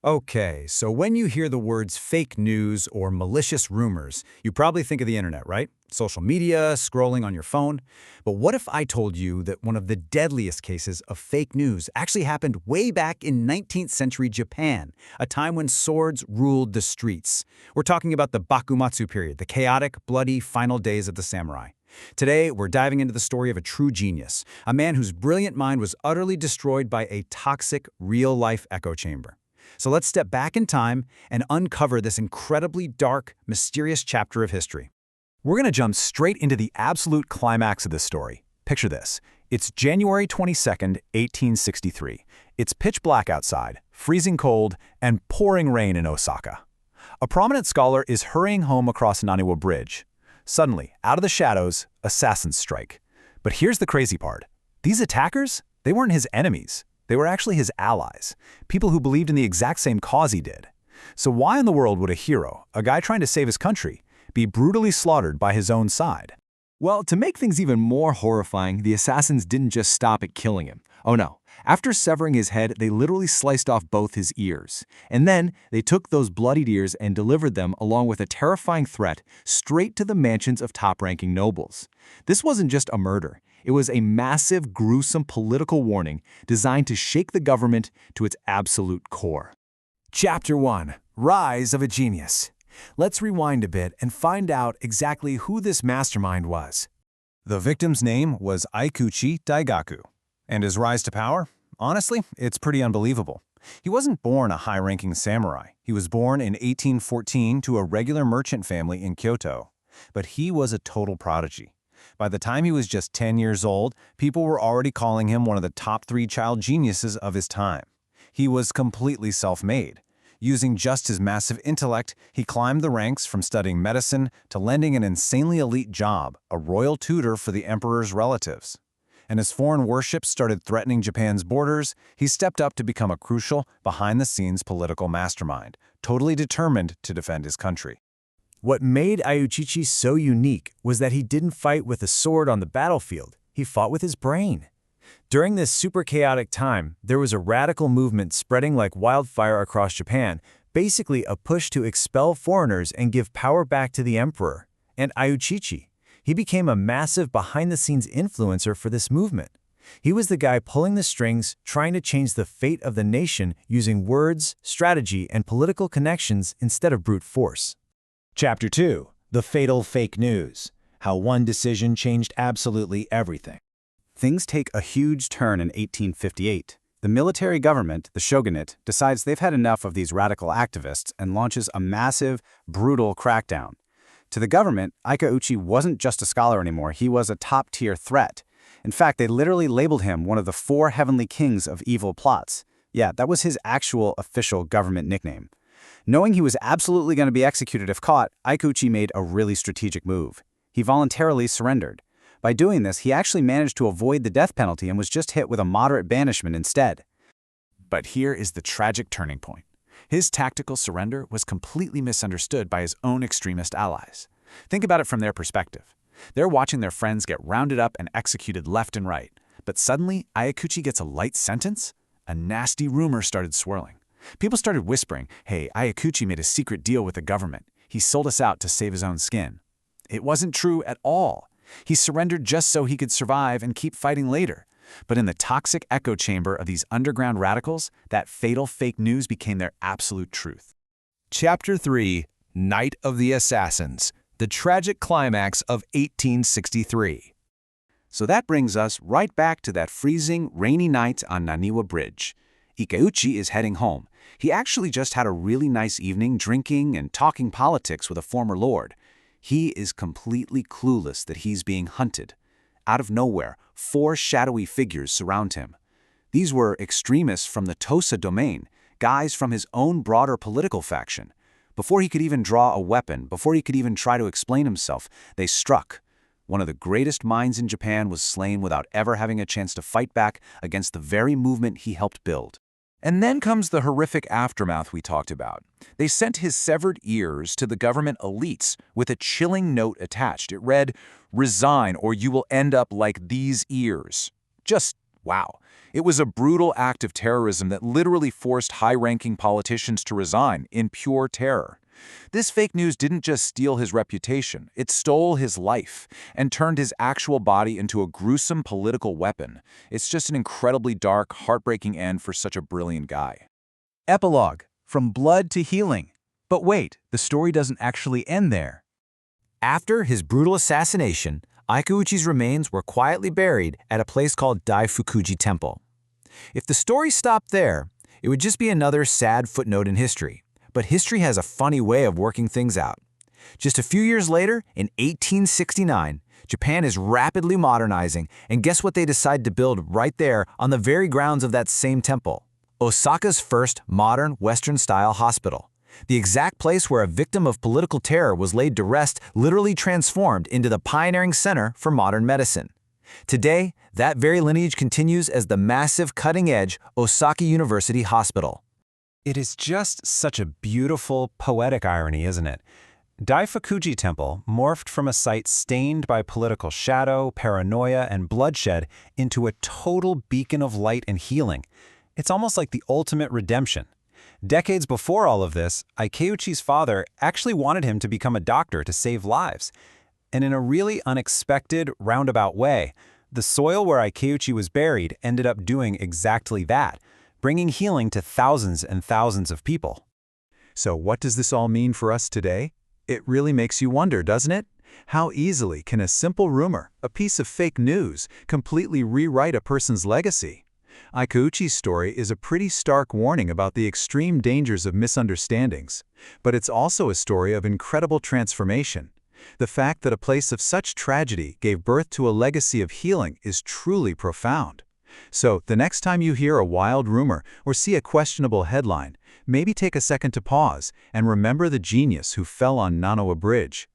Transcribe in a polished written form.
Okay, so when you hear the words fake news or malicious rumors, you probably think of the internet, right? Social media, scrolling on your phone. But what if I told you that one of the deadliest cases of fake news actually happened way back in 19th century Japan, a time when swords ruled the streets? We're talking about the Bakumatsu period, the chaotic, bloody final days of the samurai. Today, we're diving into the story of a true genius, a man whose brilliant mind was utterly destroyed by a toxic, real-life echo chamber. So let's step back in time and uncover this incredibly dark, mysterious chapter of history. We're going to jump straight into the absolute climax of this story. Picture this. It's January 22nd, 1863. It's pitch black outside, freezing cold, and pouring rain in Osaka. A prominent scholar is hurrying home across Naniwa Bridge. Suddenly, out of the shadows, assassins strike. But here's the crazy part. These attackers, they weren't his enemies. They were actually his allies, people who believed in the exact same cause he did. So why in the world would a hero, a guy trying to save his country, be brutally slaughtered by his own side? Well, to make things even more horrifying, the assassins didn't just stop at killing him. Oh no. After severing his head, they literally sliced off both his ears. And then they took those bloodied ears and delivered them, along with a terrifying threat, straight to the mansions of top-ranking nobles. This wasn't just a murder. It was a massive, gruesome political warning designed to shake the government to its absolute core. Chapter 1. Rise of a Genius. Let's rewind a bit and find out exactly who this mastermind was. The victim's name was Ikuchi Daigaku. And his rise to power? Honestly, it's pretty unbelievable. He wasn't born a high-ranking samurai. He was born in 1814 to a regular merchant family in Kyoto. But he was a total prodigy. By the time he was just 10 years old, people were already calling him one of the top 3 child geniuses of his time. He was completely self-made. Using just his massive intellect, he climbed the ranks from studying medicine to landing an insanely elite job, a royal tutor for the emperor's relatives. And as foreign warships started threatening Japan's borders, he stepped up to become a crucial, behind-the-scenes political mastermind, totally determined to defend his country. What made Ikuchi so unique was that he didn't fight with a sword on the battlefield. He fought with his brain. During this super chaotic time, there was a radical movement spreading like wildfire across Japan, basically a push to expel foreigners and give power back to the emperor. And Ikuchi, he became a massive behind-the-scenes influencer for this movement. He was the guy pulling the strings, trying to change the fate of the nation using words, strategy, and political connections instead of brute force. Chapter 2. The Fatal Fake News. How one decision changed absolutely everything. Things take a huge turn in 1858. The military government, the shogunate, decides they've had enough of these radical activists and launches a massive, brutal crackdown. To the government, Ikuchi wasn't just a scholar anymore, he was a top-tier threat. In fact, they literally labeled him one of the 4 heavenly kings of evil plots. Yeah, that was his actual official government nickname. Knowing he was absolutely going to be executed if caught, Ikuchi made a really strategic move. He voluntarily surrendered. By doing this, he actually managed to avoid the death penalty and was just hit with a moderate banishment instead. But here is the tragic turning point. His tactical surrender was completely misunderstood by his own extremist allies. Think about it from their perspective. They're watching their friends get rounded up and executed left and right. But suddenly, Ikuchi gets a light sentence? A nasty rumor started swirling. People started whispering, hey, Ikuchi made a secret deal with the government. He sold us out to save his own skin. It wasn't true at all. He surrendered just so he could survive and keep fighting later. But in the toxic echo chamber of these underground radicals, that fatal fake news became their absolute truth. Chapter 3. Night of the Assassins. The tragic climax of 1863. So that brings us right back to that freezing, rainy night on Naniwa Bridge. Ikeuchi is heading home. He actually just had a really nice evening drinking and talking politics with a former lord. He is completely clueless that he's being hunted. Out of nowhere, 4 shadowy figures surround him. These were extremists from the Tosa domain, guys from his own broader political faction. Before he could even draw a weapon, before he could even try to explain himself, they struck. One of the greatest minds in Japan was slain without ever having a chance to fight back against the very movement he helped build. And then comes the horrific aftermath we talked about. They sent his severed ears to the government elites with a chilling note attached. It read, "Resign or you will end up like these ears." Just Wow. It was a brutal act of terrorism that literally forced high-ranking politicians to resign in pure terror. This fake news didn't just steal his reputation, it stole his life and turned his actual body into a gruesome political weapon. It's just an incredibly dark, heartbreaking end for such a brilliant guy. Epilogue: From blood to healing. But wait, the story doesn't actually end there. After his brutal assassination, Ikeuchi's remains were quietly buried at a place called Daifukuji Temple. If the story stopped there, it would just be another sad footnote in history. But history has a funny way of working things out. Just a few years later, in 1869, Japan is rapidly modernizing, and guess what they decide to build right there on the very grounds of that same temple? Osaka's first modern Western-style hospital. The exact place where a victim of political terror was laid to rest literally transformed into the pioneering center for modern medicine. Today, that very lineage continues as the massive cutting-edge Osaka University Hospital. It is just such a beautiful, poetic irony, isn't it? Daifukuji Temple morphed from a site stained by political shadow, paranoia, and bloodshed into a total beacon of light and healing. It's almost like the ultimate redemption. Decades before all of this, Ikeuchi's father actually wanted him to become a doctor to save lives. And in a really unexpected, roundabout way, the soil where Ikeuchi was buried ended up doing exactly that, bringing healing to thousands and thousands of people. So what does this all mean for us today? It really makes you wonder, doesn't it? How easily can a simple rumor, a piece of fake news, completely rewrite a person's legacy? Ikeuchi's story is a pretty stark warning about the extreme dangers of misunderstandings, but it's also a story of incredible transformation. The fact that a place of such tragedy gave birth to a legacy of healing is truly profound. So, the next time you hear a wild rumor or see a questionable headline, maybe take a second to pause and remember the genius who fell on Nanoa Bridge.